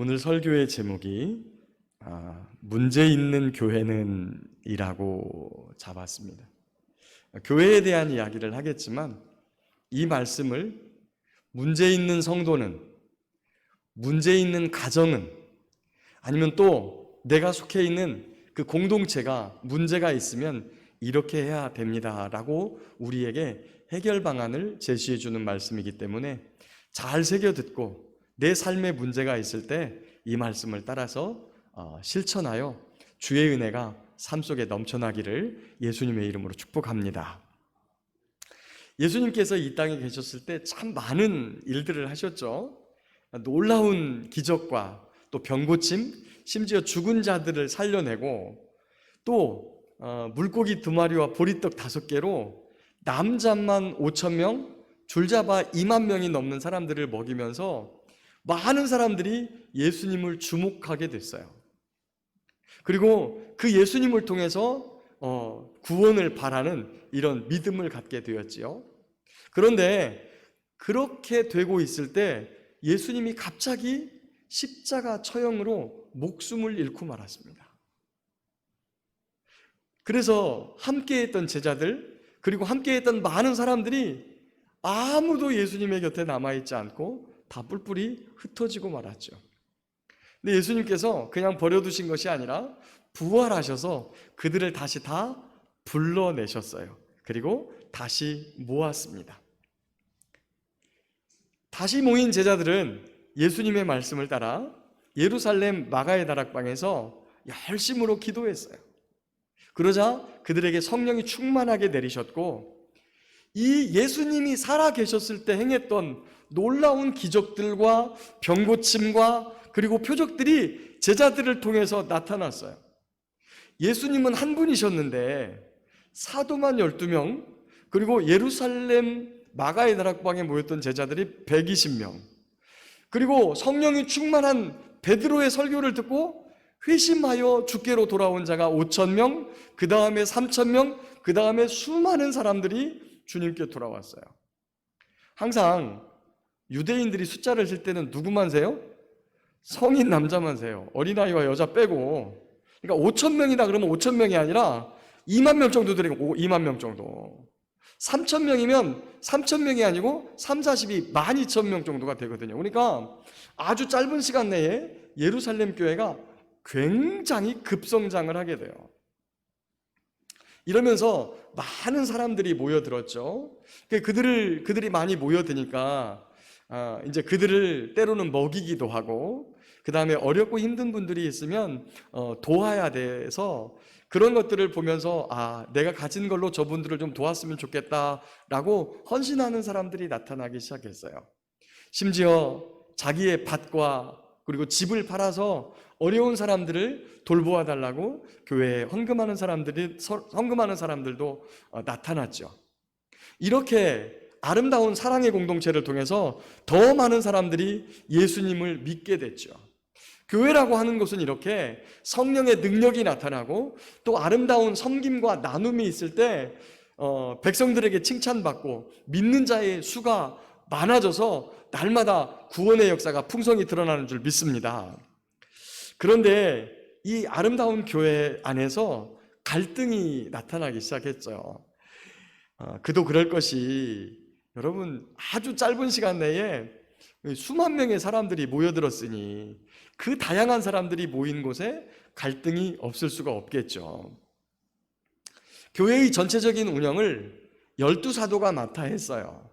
오늘 설교의 제목이 문제 있는 교회는 이라고 잡았습니다. 교회에 대한 이야기를 하겠지만 이 말씀을 문제 있는 성도는, 문제 있는 가정은, 아니면 또 내가 속해 있는 그 공동체가 문제가 있으면 이렇게 해야 됩니다 라고 우리에게 해결 방안을 제시해 주는 말씀이기 때문에 잘 새겨 듣고 내 삶에 문제가 있을 때 이 말씀을 따라서 실천하여 주의 은혜가 삶 속에 넘쳐나기를 예수님의 이름으로 축복합니다. 예수님께서 이 땅에 계셨을 때 참 많은 일들을 하셨죠. 놀라운 기적과 또 병고침, 심지어 죽은 자들을 살려내고 또 물고기 2마리와 보리떡 5개로 남자만 5,000명, 줄잡아 2만 명이 넘는 사람들을 먹이면서 많은 사람들이 예수님을 주목하게 됐어요. 그리고 그 예수님을 통해서 구원을 바라는 이런 믿음을 갖게 되었지요. 그런데 그렇게 되고 있을 때 예수님이 갑자기 십자가 처형으로 목숨을 잃고 말았습니다. 그래서 함께했던 제자들, 그리고 함께했던 많은 사람들이 아무도 예수님의 곁에 남아있지 않고 다 뿔뿔이 흩어지고 말았죠. 근데 예수님께서 그냥 버려두신 것이 아니라 부활하셔서 그들을 다시 다 불러내셨어요. 그리고 다시 모았습니다. 다시 모인 제자들은 예수님의 말씀을 따라 예루살렘 마가의 다락방에서 열심으로 기도했어요. 그러자 그들에게 성령이 충만하게 내리셨고, 이 예수님이 살아 계셨을 때 행했던 놀라운 기적들과 병고침과 그리고 표적들이 제자들을 통해서 나타났어요. 예수님은 한 분이셨는데 사도만 12명, 그리고 예루살렘 마가의 다락방에 모였던 제자들이 120명, 그리고 성령이 충만한 베드로의 설교를 듣고 회심하여 주께로 돌아온 자가 5,000명, 그 다음에 3,000명, 그 다음에 수많은 사람들이 주님께 돌아왔어요. 항상 유대인들이 숫자를 셀 때는 누구만 세요? 성인 남자만 세요. 어린아이와 여자 빼고. 그러니까 5,000명이다 그러면 5,000명이 아니라 2만 명 정도 되니까 2만 명 정도. 3,000명이면 3,000명이 아니고 3, 40이 12,000명 정도가 되거든요. 그러니까 아주 짧은 시간 내에 예루살렘 교회가 굉장히 급성장을 하게 돼요. 이러면서 많은 사람들이 모여들었죠. 그들이 많이 모여드니까 이제 그들을 때로는 먹이기도 하고, 그 다음에 어렵고 힘든 분들이 있으면 도와야 돼서 그런 것들을 보면서 내가 가진 걸로 저분들을 좀 도왔으면 좋겠다라고 헌신하는 사람들이 나타나기 시작했어요. 심지어 자기의 밭과 그리고 집을 팔아서 어려운 사람들을 돌보아 달라고 교회에 헌금하는 사람들도 나타났죠. 이렇게 아름다운 사랑의 공동체를 통해서 더 많은 사람들이 예수님을 믿게 됐죠. 교회라고 하는 것은 이렇게 성령의 능력이 나타나고 또 아름다운 섬김과 나눔이 있을 때 백성들에게 칭찬받고 믿는 자의 수가 많아져서 날마다 구원의 역사가 풍성히 드러나는 줄 믿습니다. 그런데 이 아름다운 교회 안에서 갈등이 나타나기 시작했죠. 그도 그럴 것이, 여러분, 아주 짧은 시간 내에 수만 명의 사람들이 모여들었으니 그 다양한 사람들이 모인 곳에 갈등이 없을 수가 없겠죠. 교회의 전체적인 운영을 12사도가 맡아 했어요.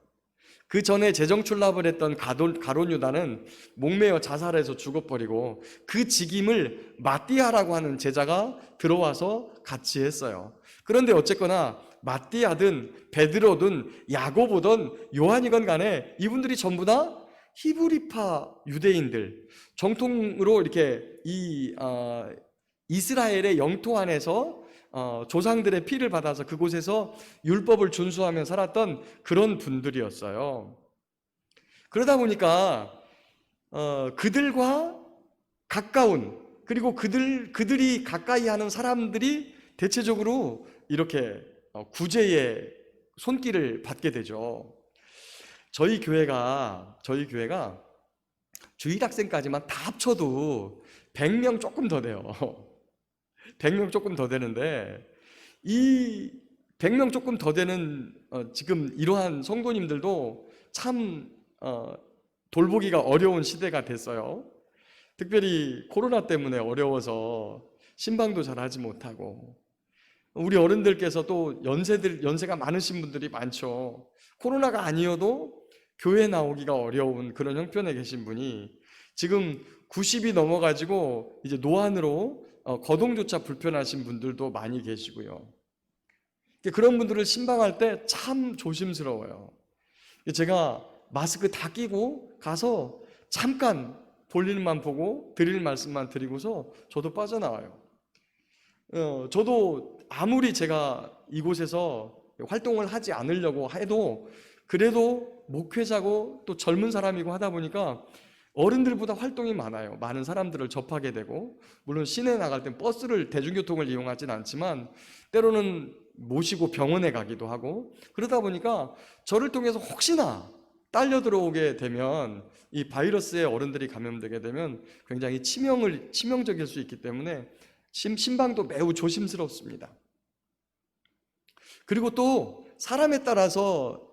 그 전에 재정출납을 했던 가룟 유다는 목매어 자살해서 죽어버리고 그 직임을 마띠아라고 하는 제자가 들어와서 같이 했어요. 그런데 어쨌거나 마띠아든 베드로든 야고보든 요한이건 간에 이분들이 전부 다 히브리파 유대인들, 정통으로 이렇게 이스라엘의 영토 안에서 조상들의 피를 받아서 그곳에서 율법을 준수하며 살았던 그런 분들이었어요. 그러다 보니까 그들과 가까운, 그리고 그들이 가까이 하는 사람들이 대체적으로 이렇게 구제의 손길을 받게 되죠. 저희 교회가 주일학생까지만 다 합쳐도 100명 조금 더 돼요. 100명 조금 더 되는데, 이 100명 조금 더 되는 지금 이러한 성도님들도 참 돌보기가 어려운 시대가 됐어요. 특별히 코로나 때문에 어려워서 신방도 잘 하지 못하고, 우리 어른들께서 또 연세가 많으신 분들이 많죠. 코로나가 아니어도 교회 나오기가 어려운 그런 형편에 계신 분이 지금 90이 넘어가지고 이제 노안으로 거동조차 불편하신 분들도 많이 계시고요. 그런 분들을 신방할 때 참 조심스러워요. 제가 마스크 다 끼고 가서 잠깐 볼일만 보고 드릴 말씀만 드리고서 저도 빠져나와요. 저도 아무리 제가 이곳에서 활동을 하지 않으려고 해도 그래도 목회자고 또 젊은 사람이고 하다 보니까 어른들보다 활동이 많아요. 많은 사람들을 접하게 되고, 물론 시내에 나갈 땐 버스를, 대중교통을 이용하진 않지만 때로는 모시고 병원에 가기도 하고, 그러다 보니까 저를 통해서 혹시나 딸려 들어오게 되면 이 바이러스에 어른들이 감염되게 되면 굉장히 치명적일 수 있기 때문에 신방도 매우 조심스럽습니다. 그리고 또 사람에 따라서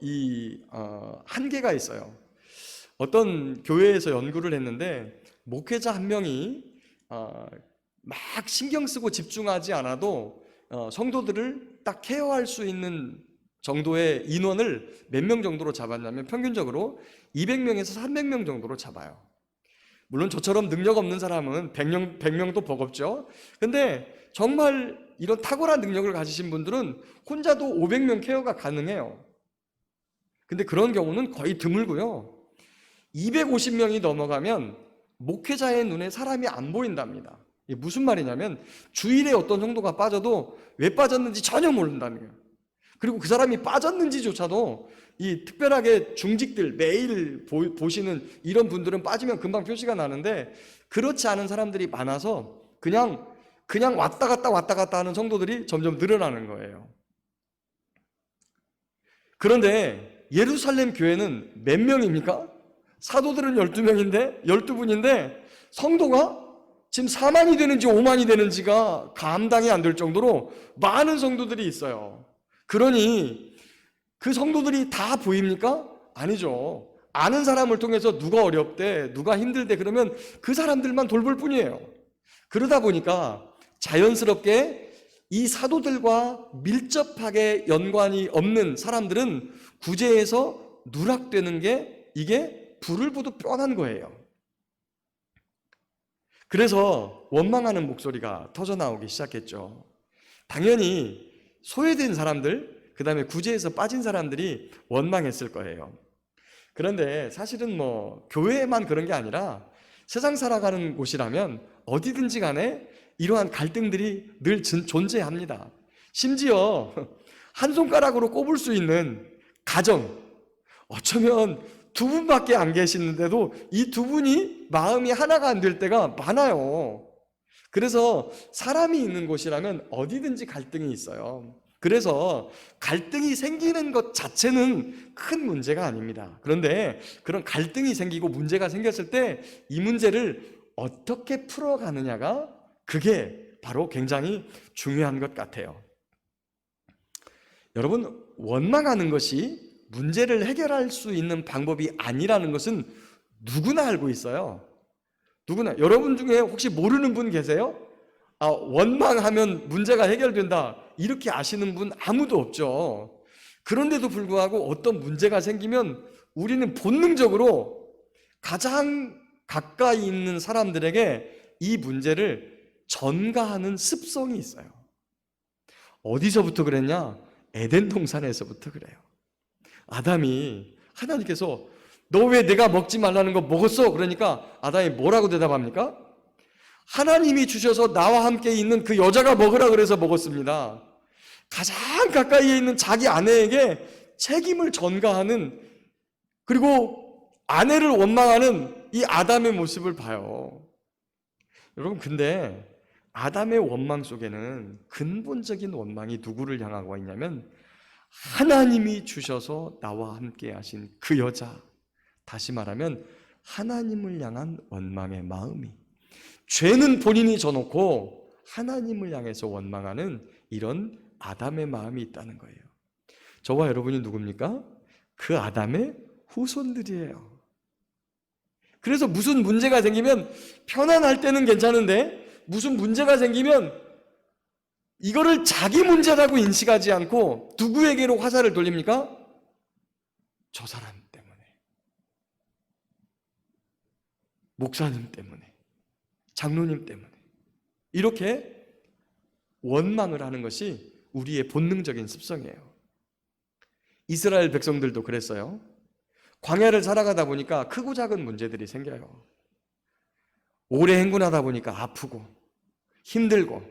한계가 있어요. 어떤 교회에서 연구를 했는데 목회자 한 명이 막 신경 쓰고 집중하지 않아도 성도들을 딱 케어할 수 있는 정도의 인원을 몇 명 정도로 잡았냐면 평균적으로 200명에서 300명 정도로 잡아요. 물론 저처럼 능력 없는 사람은 100명도 버겁죠. 근데 정말 이런 탁월한 능력을 가지신 분들은 혼자도 500명 케어가 가능해요. 근데 그런 경우는 거의 드물고요. 250명이 넘어가면 목회자의 눈에 사람이 안 보인답니다. 이게 무슨 말이냐면 주일에 어떤 성도가 빠져도 왜 빠졌는지 전혀 모른다는 거예요. 그리고 그 사람이 빠졌는지조차도 이 특별하게 중직들 매일 보시는 이런 분들은 빠지면 금방 표시가 나는데, 그렇지 않은 사람들이 많아서 그냥 왔다 갔다 하는 성도들이 점점 늘어나는 거예요. 그런데 예루살렘 교회는 몇 명입니까? 사도들은 12명인데 12분인데 성도가 지금 4만이 되는지 5만이 되는지가 감당이 안 될 정도로 많은 성도들이 있어요. 그러니 그 성도들이 다 보입니까? 아니죠. 아는 사람을 통해서 누가 어렵대, 누가 힘들대 그러면 그 사람들만 돌볼 뿐이에요. 그러다 보니까 자연스럽게 이 사도들과 밀접하게 연관이 없는 사람들은 구제에서 누락되는 게 이게 불을 보듯 뻔한 거예요. 그래서 원망하는 목소리가 터져나오기 시작했죠. 당연히 소외된 사람들, 그 다음에 구제에서 빠진 사람들이 원망했을 거예요. 그런데 사실은 교회만 그런 게 아니라 세상 살아가는 곳이라면 어디든지 간에 이러한 갈등들이 늘 존재합니다. 심지어 한 손가락으로 꼽을 수 있는 가정, 어쩌면 두 분밖에 안 계시는데도 이 두 분이 마음이 하나가 안 될 때가 많아요. 그래서 사람이 있는 곳이라면 어디든지 갈등이 있어요. 그래서 갈등이 생기는 것 자체는 큰 문제가 아닙니다. 그런데 그런 갈등이 생기고 문제가 생겼을 때 이 문제를 어떻게 풀어가느냐가 그게 바로 굉장히 중요한 것 같아요. 여러분, 원망하는 것이 문제를 해결할 수 있는 방법이 아니라는 것은 누구나 알고 있어요. 누구나. 여러분 중에 혹시 모르는 분 계세요? 원망하면 문제가 해결된다 이렇게 아시는 분 아무도 없죠. 그런데도 불구하고 어떤 문제가 생기면 우리는 본능적으로 가장 가까이 있는 사람들에게 이 문제를 전가하는 습성이 있어요. 어디서부터 그랬냐? 에덴 동산에서부터 그래요. 아담이 하나님께서 너 왜 내가 먹지 말라는 거 먹었어? 그러니까 아담이 뭐라고 대답합니까? 하나님이 주셔서 나와 함께 있는 그 여자가 먹으라 그래서 먹었습니다. 가장 가까이에 있는 자기 아내에게 책임을 전가하는, 그리고 아내를 원망하는 이 아담의 모습을 봐요. 여러분, 근데 아담의 원망 속에는 근본적인 원망이 누구를 향하고 있냐면 하나님이 주셔서 나와 함께 하신 그 여자, 다시 말하면 하나님을 향한 원망의 마음이, 죄는 본인이 져놓고 하나님을 향해서 원망하는 이런 아담의 마음이 있다는 거예요. 저와 여러분이 누굽니까? 그 아담의 후손들이에요. 그래서 무슨 문제가 생기면 편안할 때는 괜찮은데 무슨 문제가 생기면 이거를 자기 문제라고 인식하지 않고 누구에게로 화살을 돌립니까? 저 사람 때문에, 목사님 때문에, 장로님 때문에, 이렇게 원망을 하는 것이 우리의 본능적인 습성이에요. 이스라엘 백성들도 그랬어요. 광야를 살아가다 보니까 크고 작은 문제들이 생겨요. 오래 행군하다 보니까 아프고 힘들고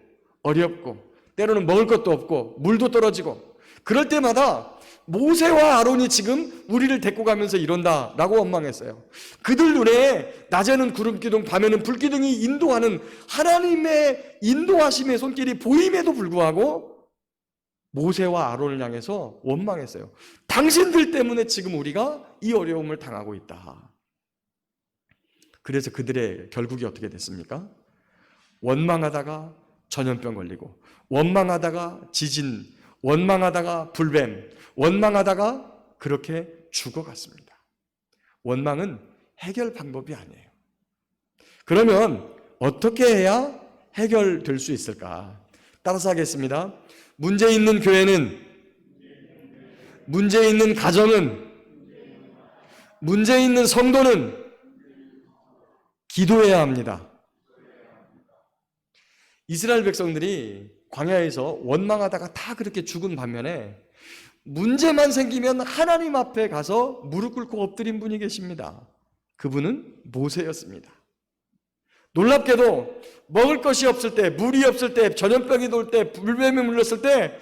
어렵고 때로는 먹을 것도 없고 물도 떨어지고, 그럴 때마다 모세와 아론이 지금 우리를 데리고 가면서 이런다 라고 원망했어요. 그들 눈에 낮에는 구름기둥 밤에는 불기둥이 인도하는 하나님의 인도하심의 손길이 보임에도 불구하고 모세와 아론을 향해서 원망했어요. 당신들 때문에 지금 우리가 이 어려움을 당하고 있다. 그래서 그들의 결국이 어떻게 됐습니까? 원망하다가 전염병 걸리고, 원망하다가 지진, 원망하다가 불뱀, 원망하다가 그렇게 죽어갔습니다. 원망은 해결 방법이 아니에요. 그러면 어떻게 해야 해결될 수 있을까? 따라서 하겠습니다. 문제 있는 교회는, 문제 있는 가정은, 문제 있는 성도는 기도해야 합니다. 이스라엘 백성들이 광야에서 원망하다가 다 그렇게 죽은 반면에 문제만 생기면 하나님 앞에 가서 무릎 꿇고 엎드린 분이 계십니다. 그분은 모세였습니다. 놀랍게도 먹을 것이 없을 때, 물이 없을 때, 전염병이 돌 때, 불뱀에 물렸을 때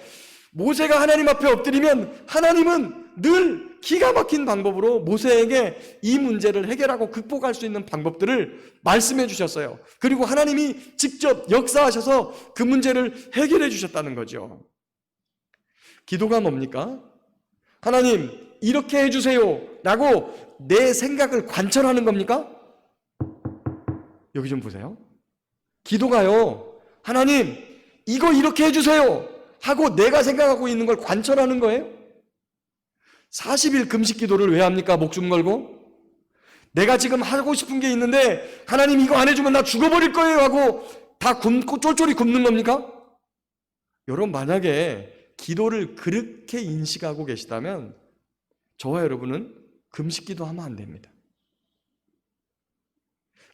모세가 하나님 앞에 엎드리면 하나님은 늘 기가 막힌 방법으로 모세에게 이 문제를 해결하고 극복할 수 있는 방법들을 말씀해 주셨어요. 그리고 하나님이 직접 역사하셔서 그 문제를 해결해 주셨다는 거죠. 기도가 뭡니까? 하나님 이렇게 해주세요 라고 내 생각을 관철하는 겁니까? 여기 좀 보세요. 기도가요, 하나님 이거 이렇게 해주세요 하고 내가 생각하고 있는 걸 관철하는 거예요. 40일 금식 기도를 왜 합니까? 목숨 걸고 내가 지금 하고 싶은 게 있는데 하나님 이거 안 해주면 나 죽어버릴 거예요 하고 다 굶고 쫄쫄이 굶는 겁니까? 여러분, 만약에 기도를 그렇게 인식하고 계시다면 저와 여러분은 금식 기도하면 안 됩니다.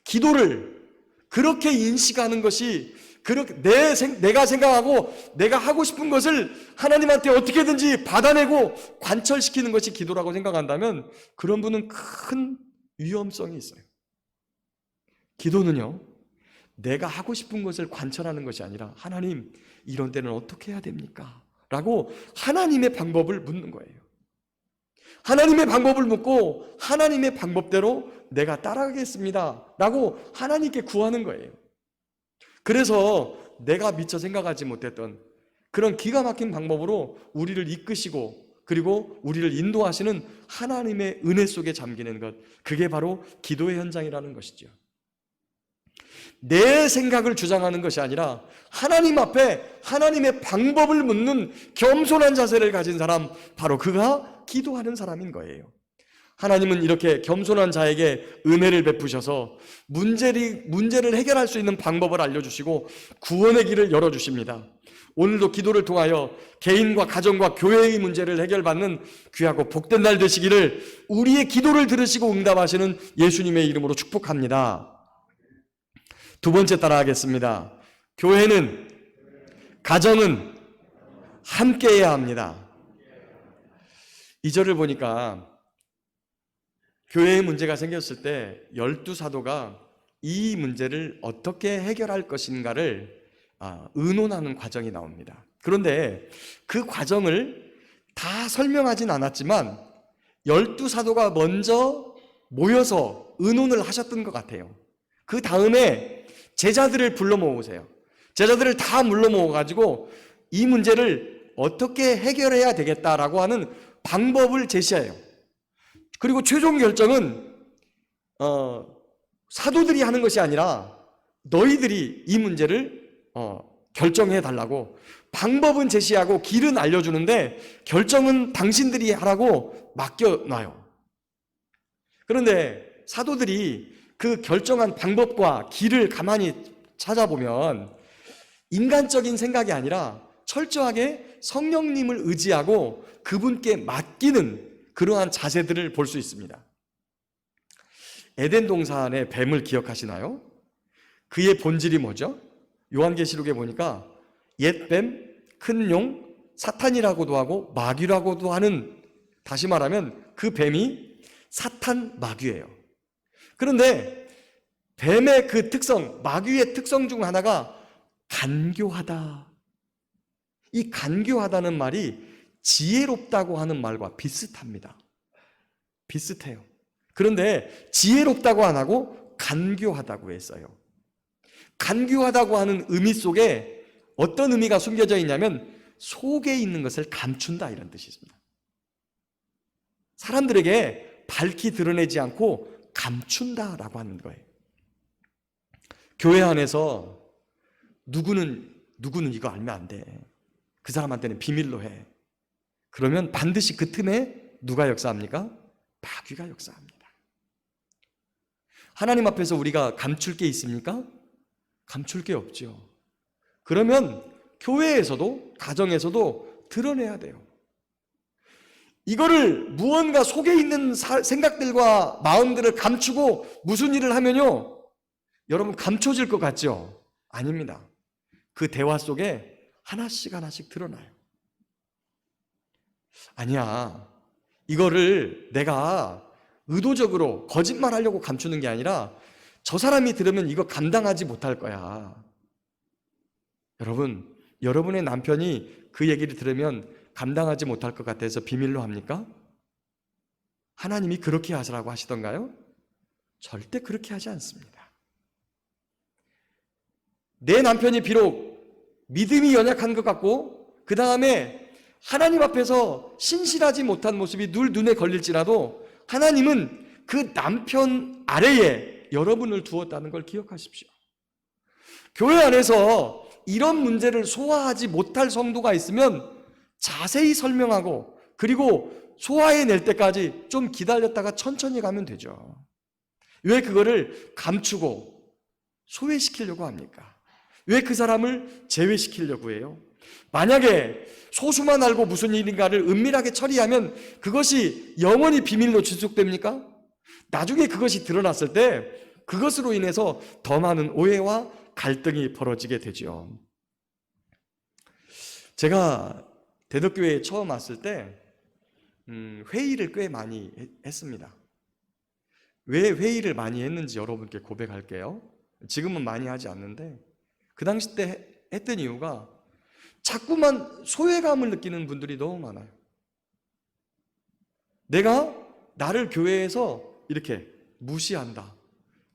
기도를 그렇게 인식하는 것이, 그렇게 내가 생각하고 내가 하고 싶은 것을 하나님한테 어떻게든지 받아내고 관철시키는 것이 기도라고 생각한다면 그런 분은 큰 위험성이 있어요. 기도는요, 내가 하고 싶은 것을 관철하는 것이 아니라 하나님 이런 때는 어떻게 해야 됩니까? 라고 하나님의 방법을 묻는 거예요. 하나님의 방법을 묻고 하나님의 방법대로 내가 따라가겠습니다 라고 하나님께 구하는 거예요. 그래서 내가 미처 생각하지 못했던 그런 기가 막힌 방법으로 우리를 이끄시고 그리고 우리를 인도하시는 하나님의 은혜 속에 잠기는 것, 그게 바로 기도의 현장이라는 것이죠. 내 생각을 주장하는 것이 아니라 하나님 앞에 하나님의 방법을 묻는 겸손한 자세를 가진 사람, 바로 그가 기도하는 사람인 거예요. 하나님은 이렇게 겸손한 자에게 은혜를 베푸셔서 문제를 해결할 수 있는 방법을 알려주시고 구원의 길을 열어주십니다. 오늘도 기도를 통하여 개인과 가정과 교회의 문제를 해결받는 귀하고 복된 날 되시기를 우리의 기도를 들으시고 응답하시는 예수님의 이름으로 축복합니다. 두 번째 따라하겠습니다. 교회는, 가정은 함께해야 합니다. 2절을 보니까 교회에 문제가 생겼을 때 12사도가 이 문제를 어떻게 해결할 것인가를 의논하는 과정이 나옵니다. 그런데 그 과정을 다 설명하진 않았지만 12사도가 먼저 모여서 의논을 하셨던 것 같아요. 그 다음에 제자들을 불러 모으세요. 제자들을 다 불러 모아가지고 이 문제를 어떻게 해결해야 되겠다라고 하는 방법을 제시해요. 그리고 최종 결정은 사도들이 하는 것이 아니라 너희들이 이 문제를 결정해 달라고, 방법은 제시하고 길은 알려주는데 결정은 당신들이 하라고 맡겨놔요. 그런데 사도들이 그 결정한 방법과 길을 가만히 찾아보면 인간적인 생각이 아니라 철저하게 성령님을 의지하고 그분께 맡기는 그러한 자세들을 볼 수 있습니다. 에덴 동산의 뱀을 기억하시나요? 그의 본질이 뭐죠? 요한계시록에 보니까 옛뱀, 큰 용, 사탄이라고도 하고 마귀라고도 하는, 다시 말하면 그 뱀이 사탄 마귀예요. 그런데 뱀의 그 특성, 마귀의 특성 중 하나가 간교하다. 이 간교하다는 말이 지혜롭다고 하는 말과 비슷합니다. 비슷해요. 그런데 지혜롭다고 안 하고 간교하다고 했어요. 간교하다고 하는 의미 속에 어떤 의미가 숨겨져 있냐면 속에 있는 것을 감춘다, 이런 뜻이 있습니다. 사람들에게 밝히 드러내지 않고 감춘다라고 하는 거예요. 교회 안에서 누구는 이거 알면 안 돼. 그 사람한테는 비밀로 해. 그러면 반드시 그 틈에 누가 역사합니까? 마귀가 역사합니다. 하나님 앞에서 우리가 감출 게 있습니까? 감출 게 없죠. 그러면 교회에서도 가정에서도 드러내야 돼요. 이거를 무언가 속에 있는 생각들과 마음들을 감추고 무슨 일을 하면요, 여러분 감춰질 것 같죠? 아닙니다. 그 대화 속에 하나씩 하나씩 드러나요. 아니야, 이거를 내가 의도적으로 거짓말하려고 감추는 게 아니라 저 사람이 들으면 이거 감당하지 못할 거야. 여러분, 여러분의 남편이 그 얘기를 들으면 감당하지 못할 것 같아서 비밀로 합니까? 하나님이 그렇게 하시라고 하시던가요? 절대 그렇게 하지 않습니다. 내 남편이 비록 믿음이 연약한 것 같고 그 다음에 하나님 앞에서 신실하지 못한 모습이 늘 눈에 걸릴지라도 하나님은 그 남편 아래에 여러분을 두었다는 걸 기억하십시오. 교회 안에서 이런 문제를 소화하지 못할 성도가 있으면 자세히 설명하고 그리고 소화해낼 때까지 좀 기다렸다가 천천히 가면 되죠. 왜 그거를 감추고 소외시키려고 합니까? 왜 그 사람을 제외시키려고 해요? 만약에 소수만 알고 무슨 일인가를 은밀하게 처리하면 그것이 영원히 비밀로 지속됩니까? 나중에 그것이 드러났을 때 그것으로 인해서 더 많은 오해와 갈등이 벌어지게 되죠. 제가 대덕교회에 처음 왔을 때 회의를 꽤 많이 했습니다. 왜 회의를 많이 했는지 여러분께 고백할게요. 지금은 많이 하지 않는데 그 당시 때 했던 이유가 자꾸만 소외감을 느끼는 분들이 너무 많아요. 내가 나를 교회에서 이렇게 무시한다,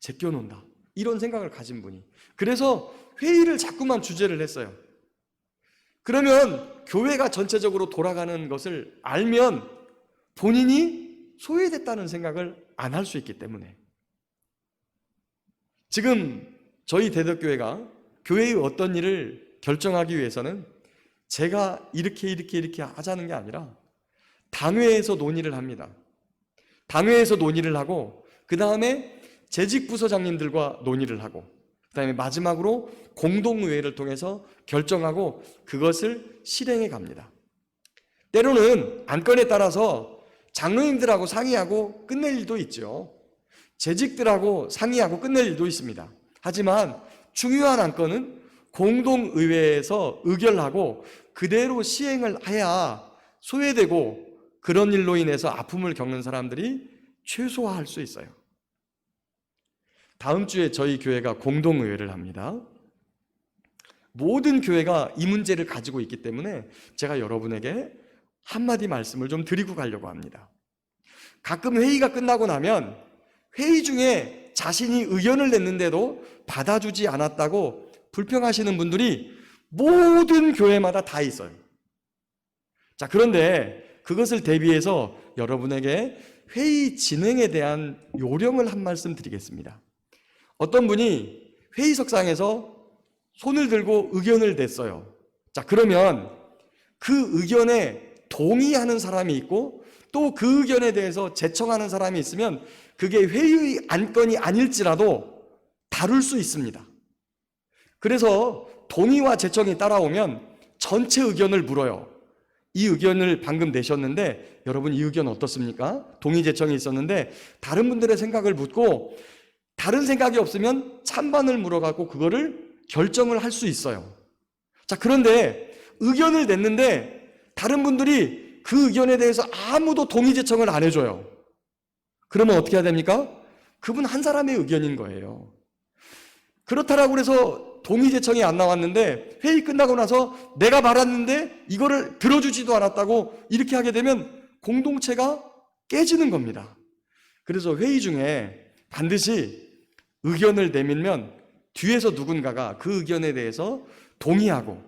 제껴놓는다, 이런 생각을 가진 분이. 그래서 회의를 자꾸만 주제를 했어요. 그러면 교회가 전체적으로 돌아가는 것을 알면 본인이 소외됐다는 생각을 안 할 수 있기 때문에. 지금 저희 대덕교회가 교회의 어떤 일을 결정하기 위해서는 제가 이렇게 하자는 게 아니라 당회에서 논의를 합니다. 당회에서 논의를 하고 그 다음에 재직 부서장님들과 논의를 하고 그 다음에 마지막으로 공동의회를 통해서 결정하고 그것을 실행해 갑니다. 때로는 안건에 따라서 장로님들하고 상의하고 끝낼 일도 있죠. 재직들하고 상의하고 끝낼 일도 있습니다. 하지만 중요한 안건은 공동의회에서 의결하고 그대로 시행을 해야 소외되고 그런 일로 인해서 아픔을 겪는 사람들이 최소화할 수 있어요. 다음 주에 저희 교회가 공동의회를 합니다. 모든 교회가 이 문제를 가지고 있기 때문에 제가 여러분에게 한마디 말씀을 좀 드리고 가려고 합니다. 가끔 회의가 끝나고 나면 회의 중에 자신이 의견을 냈는데도 받아주지 않았다고 불평하시는 분들이 모든 교회마다 다 있어요. 자, 그런데 그것을 대비해서 여러분에게 회의 진행에 대한 요령을 한 말씀 드리겠습니다. 어떤 분이 회의석상에서 손을 들고 의견을 냈어요. 자, 그러면 그 의견에 동의하는 사람이 있고 또 그 의견에 대해서 제청하는 사람이 있으면 그게 회의 안건이 아닐지라도 다룰 수 있습니다. 그래서 동의와 제청이 따라오면 전체 의견을 물어요. 이 의견을 방금 내셨는데 여러분 이 의견 어떻습니까? 동의 제청이 있었는데 다른 분들의 생각을 묻고 다른 생각이 없으면 찬반을 물어갖고 그거를 결정을 할 수 있어요. 자, 그런데 의견을 냈는데 다른 분들이 그 의견에 대해서 아무도 동의 제청을 안 해줘요. 그러면 어떻게 해야 됩니까? 그분 한 사람의 의견인 거예요. 그렇다라고 해서 동의 제청이 안 나왔는데 회의 끝나고 나서 내가 말았는데 이거를 들어주지도 않았다고 이렇게 하게 되면 공동체가 깨지는 겁니다. 그래서 회의 중에 반드시 의견을 내밀면 뒤에서 누군가가 그 의견에 대해서 동의하고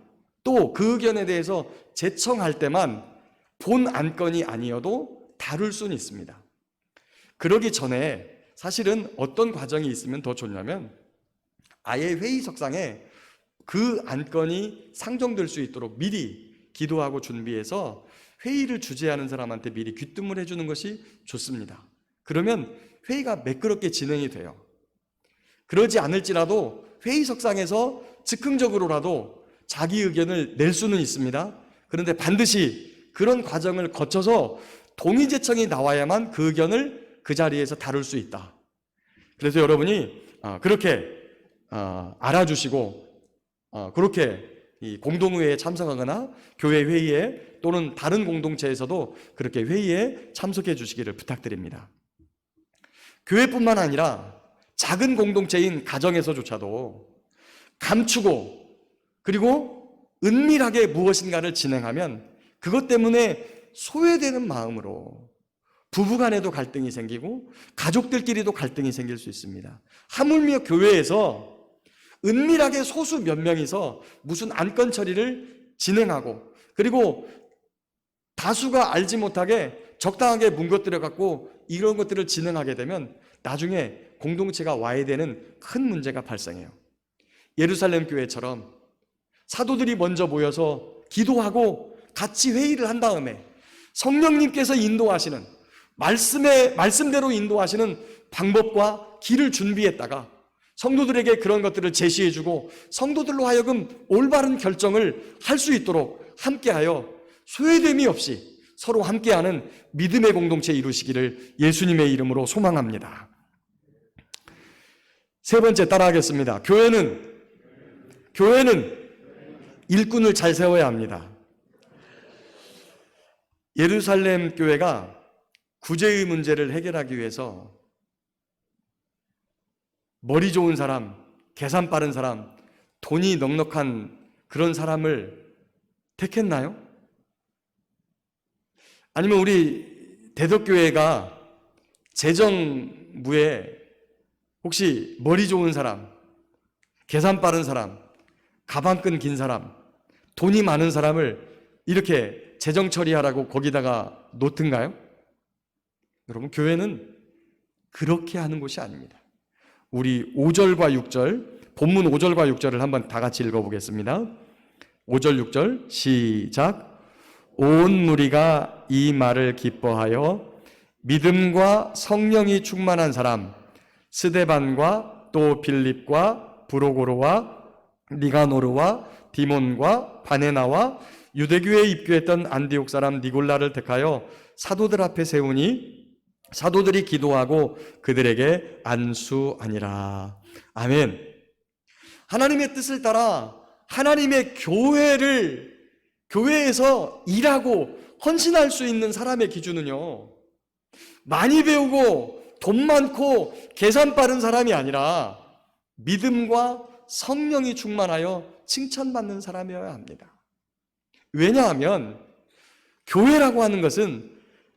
또 그 의견에 대해서 제청할 때만 본 안건이 아니어도 다룰 수는 있습니다. 그러기 전에 사실은 어떤 과정이 있으면 더 좋냐면 아예 회의석상에 그 안건이 상정될 수 있도록 미리 기도하고 준비해서 회의를 주재하는 사람한테 미리 귀뜸을 해주는 것이 좋습니다. 그러면 회의가 매끄럽게 진행이 돼요. 그러지 않을지라도 회의석상에서 즉흥적으로라도 자기 의견을 낼 수는 있습니다. 그런데 반드시 그런 과정을 거쳐서 동의 제청이 나와야만 그 의견을 그 자리에서 다룰 수 있다. 그래서 여러분이 그렇게 알아주시고 그렇게 이 공동회의에 참석하거나 교회 회의에 또는 다른 공동체에서도 그렇게 회의에 참석해 주시기를 부탁드립니다. 교회뿐만 아니라 작은 공동체인 가정에서조차도 감추고 그리고 은밀하게 무엇인가를 진행하면 그것 때문에 소외되는 마음으로 부부간에도 갈등이 생기고 가족들끼리도 갈등이 생길 수 있습니다. 하물며 교회에서 은밀하게 소수 몇 명이서 무슨 안건 처리를 진행하고 그리고 다수가 알지 못하게 적당하게 뭉거뜨려 갖고 이런 것들을 진행하게 되면 나중에 공동체가 와해되는 큰 문제가 발생해요. 예루살렘 교회처럼 사도들이 먼저 모여서 기도하고 같이 회의를 한 다음에 성령님께서 인도하시는 말씀대로 인도하시는 방법과 길을 준비했다가 성도들에게 그런 것들을 제시해주고 성도들로 하여금 올바른 결정을 할 수 있도록 함께하여 소외됨이 없이 서로 함께하는 믿음의 공동체 이루시기를 예수님의 이름으로 소망합니다. 세 번째 따라하겠습니다. 교회는 일꾼을 잘 세워야 합니다. 예루살렘 교회가 구제의 문제를 해결하기 위해서 머리 좋은 사람, 계산 빠른 사람, 돈이 넉넉한 그런 사람을 택했나요? 아니면 우리 대덕교회가 재정부에 혹시 머리 좋은 사람, 계산 빠른 사람, 가방끈 긴 사람, 돈이 많은 사람을 이렇게 재정 처리하라고 거기다가 놓든가요? 여러분, 교회는 그렇게 하는 곳이 아닙니다. 우리 5절과 6절, 본문 5절과 6절을 한번 다 같이 읽어보겠습니다. 5절, 6절 시작. 온 무리가 이 말을 기뻐하여 믿음과 성령이 충만한 사람 스데반과 또 빌립과 브로고로와 니가노르와 디몬과 바네나와 유대교회에 입교했던 안디옥 사람 니골라를 택하여 사도들 앞에 세우니 사도들이 기도하고 그들에게 안수하니라. 아멘. 하나님의 뜻을 따라 하나님의 교회에서 일하고 헌신할 수 있는 사람의 기준은요, 많이 배우고 돈 많고 계산 빠른 사람이 아니라 믿음과 성령이 충만하여 칭찬받는 사람이어야 합니다. 왜냐하면 교회라고 하는 것은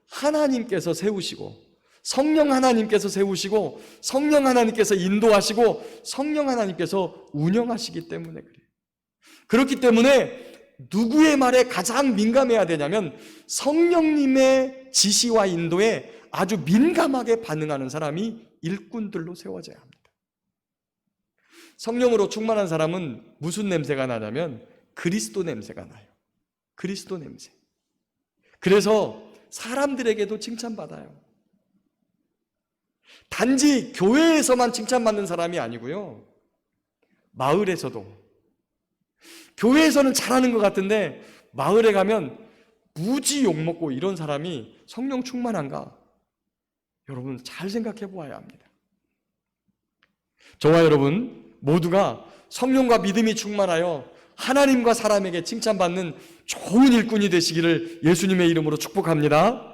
하나님께서 세우시고 성령 하나님께서 세우시고 성령 하나님께서 인도하시고 성령 하나님께서 운영하시기 때문에 그래요. 그렇기 때문에 누구의 말에 가장 민감해야 되냐면 성령님의 지시와 인도에 아주 민감하게 반응하는 사람이 일꾼들로 세워져야 합니다. 성령으로 충만한 사람은 무슨 냄새가 나냐면 그리스도 냄새가 나요. 그리스도 냄새. 그래서 사람들에게도 칭찬받아요. 단지 교회에서만 칭찬받는 사람이 아니고요, 마을에서도. 교회에서는 잘하는 것 같은데 마을에 가면 무지 욕먹고 이런 사람이 성령 충만한가? 여러분 잘 생각해 보아야 합니다. 저와 여러분 모두가 성령과 믿음이 충만하여 하나님과 사람에게 칭찬받는 좋은 일꾼이 되시기를 예수님의 이름으로 축복합니다.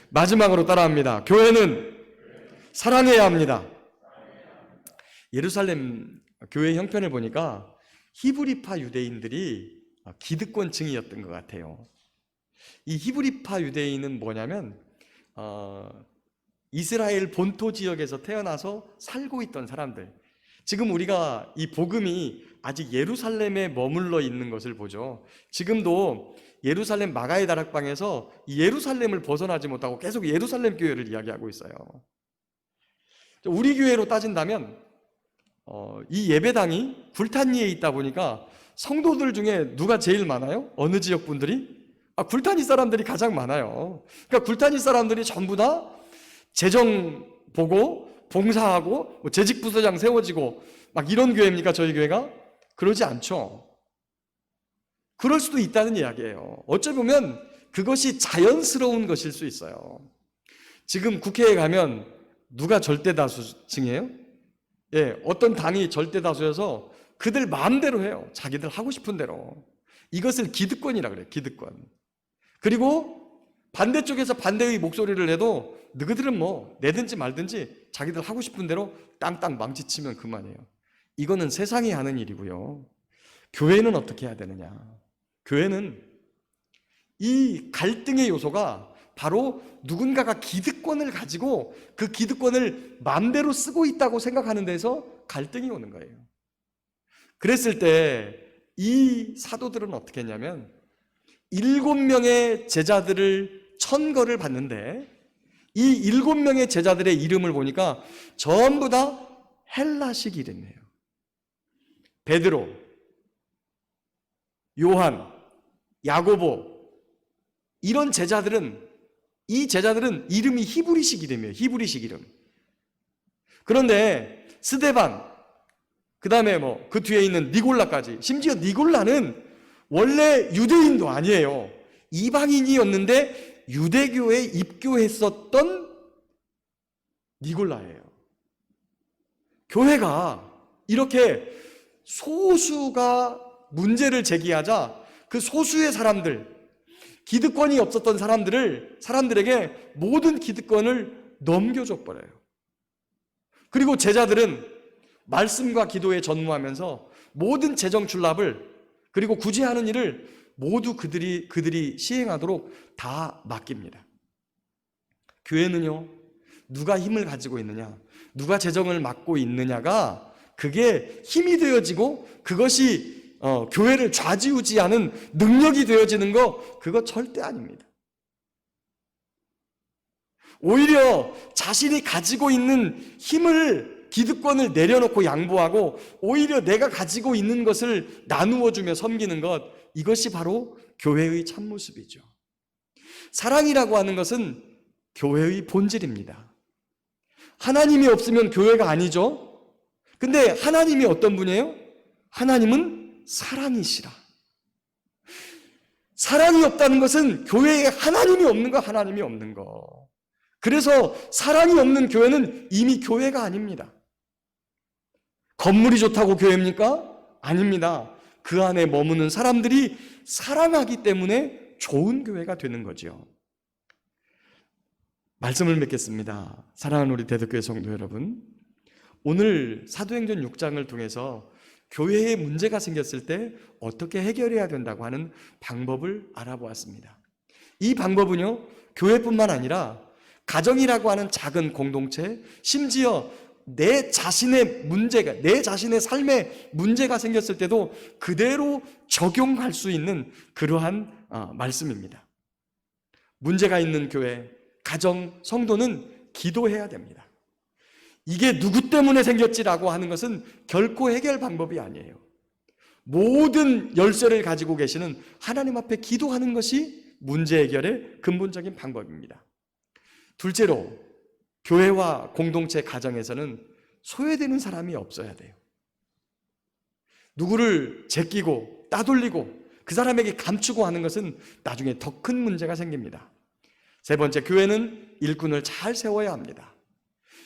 마지막으로 따라합니다. 교회는 사랑해야 합니다. 예루살렘 교회 형편을 보니까 히브리파 유대인들이 기득권층이었던 것 같아요. 이 히브리파 유대인은 뭐냐면 이스라엘 본토 지역에서 태어나서 살고 있던 사람들. 지금 우리가 이 복음이 아직 예루살렘에 머물러 있는 것을 보죠. 지금도 예루살렘 마가의 다락방에서 예루살렘을 벗어나지 못하고 계속 예루살렘 교회를 이야기하고 있어요. 우리 교회로 따진다면 이 예배당이 굴탄리에 있다 보니까 성도들 중에 누가 제일 많아요? 어느 지역 분들이? 굴탄리 사람들이 가장 많아요. 그러니까 굴탄리 사람들이 전부 다 재정 보고 봉사하고 재직 부서장 세워지고 막 이런 교회입니까? 저희 교회가? 그러지 않죠. 그럴 수도 있다는 이야기예요. 어찌 보면 그것이 자연스러운 것일 수 있어요. 지금 국회에 가면 누가 절대다수층이에요? 예, 어떤 당이 절대다수여서 그들 마음대로 해요. 자기들 하고 싶은 대로. 이것을 기득권이라 그래요. 기득권. 그리고 반대쪽에서 반대의 목소리를 내도 너희들은 뭐 내든지 말든지 자기들 하고 싶은 대로 땅땅 망치치면 그만이에요. 이거는 세상이 하는 일이고요. 교회는 어떻게 해야 되느냐? 교회는 이 갈등의 요소가 바로 누군가가 기득권을 가지고 그 기득권을 마음대로 쓰고 있다고 생각하는 데서 갈등이 오는 거예요. 그랬을 때 이 사도들은 어떻게 했냐면 7명의 제자들을 천거를 받는데 이 7명의 제자들의 이름을 보니까 전부 다 헬라식 이름이에요. 베드로, 요한, 야고보 이런 제자들은 이 제자들은 이름이 히브리식 이름이에요. 히브리식 이름. 그런데 스데반, 그 다음에 그 뒤에 있는 니골라까지, 심지어 니골라는 원래 유대인도 아니에요. 이방인이었는데 유대교에 입교했었던 니골라예요. 교회가 이렇게 소수가 문제를 제기하자 그 소수의 사람들, 기득권이 없었던 사람들에게 모든 기득권을 넘겨줘 버려요. 그리고 제자들은 말씀과 기도에 전무하면서 모든 재정 출납을 그리고 구제하는 일을 모두 그들이 시행하도록 다 맡깁니다. 교회는요, 누가 힘을 가지고 있느냐, 누가 재정을 맡고 있느냐가 그게 힘이 되어지고 그것이 교회를 좌지우지하는 능력이 되어지는 거, 그거 절대 아닙니다. 오히려 자신이 가지고 있는 힘을, 기득권을 내려놓고 양보하고 오히려 내가 가지고 있는 것을 나누어주며 섬기는 것, 이것이 바로 교회의 참모습이죠. 사랑이라고 하는 것은 교회의 본질입니다. 하나님이 없으면 교회가 아니죠. 근데 하나님이 어떤 분이에요? 하나님은 사랑이시라. 사랑이 없다는 것은 교회에 하나님이 없는 거. 그래서 사랑이 없는 교회는 이미 교회가 아닙니다. 건물이 좋다고 교회입니까? 아닙니다. 그 안에 머무는 사람들이 사랑하기 때문에 좋은 교회가 되는 거죠. 말씀을 맺겠습니다. 사랑하는 우리 대덕교회 성도 여러분, 오늘 사도행전 6장을 통해서 교회에 문제가 생겼을 때 어떻게 해결해야 된다고 하는 방법을 알아보았습니다. 이 방법은요, 교회뿐만 아니라 가정이라고 하는 작은 공동체, 심지어 내 자신의 문제가, 내 자신의 삶에 문제가 생겼을 때도 그대로 적용할 수 있는 그러한 말씀입니다. 문제가 있는 교회, 가정, 성도는 기도해야 됩니다. 이게 누구 때문에 생겼지라고 하는 것은 결코 해결 방법이 아니에요. 모든 열쇠를 가지고 계시는 하나님 앞에 기도하는 것이 문제 해결의 근본적인 방법입니다. 둘째로, 교회와 공동체 가정에서는 소외되는 사람이 없어야 돼요. 누구를 제끼고 따돌리고 그 사람에게 감추고 하는 것은 나중에 더 큰 문제가 생깁니다. 세 번째, 교회는 일꾼을 잘 세워야 합니다.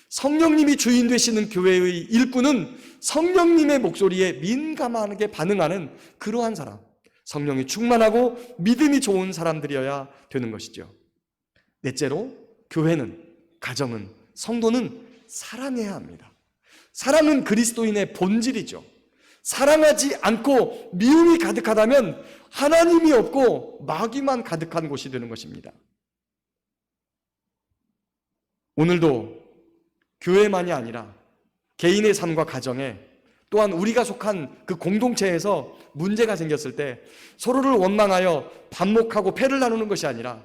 성령님이 주인 되시는 교회의 일꾼은 성령님의 목소리에 민감하게 반응하는 그러한 사람, 성령이 충만하고 믿음이 좋은 사람들이어야 되는 것이죠. 넷째로, 교회는, 가정은, 성도는 사랑해야 합니다. 사랑은 그리스도인의 본질이죠. 사랑하지 않고 미움이 가득하다면 하나님이 없고 마귀만 가득한 곳이 되는 것입니다. 오늘도 교회만이 아니라 개인의 삶과 가정에, 또한 우리가 속한 그 공동체에서 문제가 생겼을 때 서로를 원망하여 반목하고 패를 나누는 것이 아니라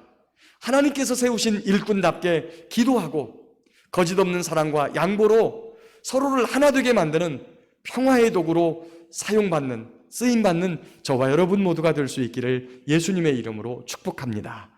하나님께서 세우신 일꾼답게 기도하고 거짓 없는 사랑과 양보로 서로를 하나 되게 만드는 평화의 도구로 사용받는, 쓰임받는 저와 여러분 모두가 될 수 있기를 예수님의 이름으로 축복합니다.